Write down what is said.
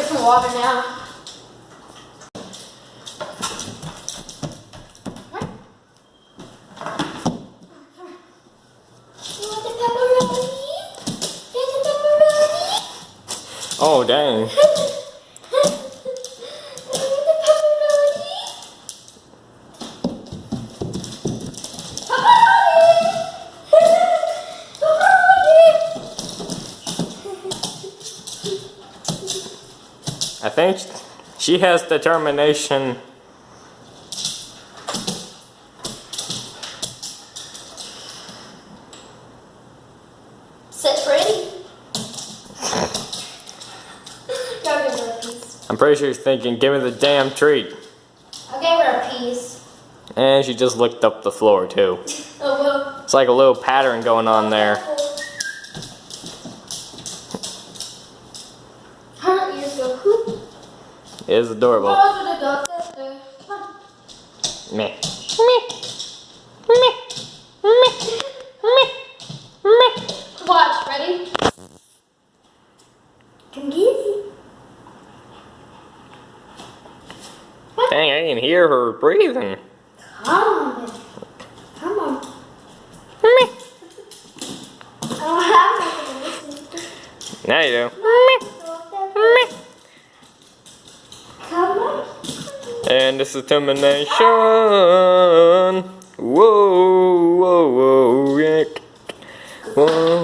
some water now. Oh, dang. I think she has determination. Sit pretty. Go give her a piece. I'm pretty sure she's thinking, give me the damn treat. I gave her a piece. And she just licked up the floor, too. Oh, well. It's like a little pattern going on there. Her ears go whoop. It is adorable. Meh. Watch, ready? Come get it. Dang, I can hear her breathing. Come on. Come on. I don't have nothing to listen to. Now you do. Come on. And this is determination. Whoa, whoa, whoa, yeah. Whoa.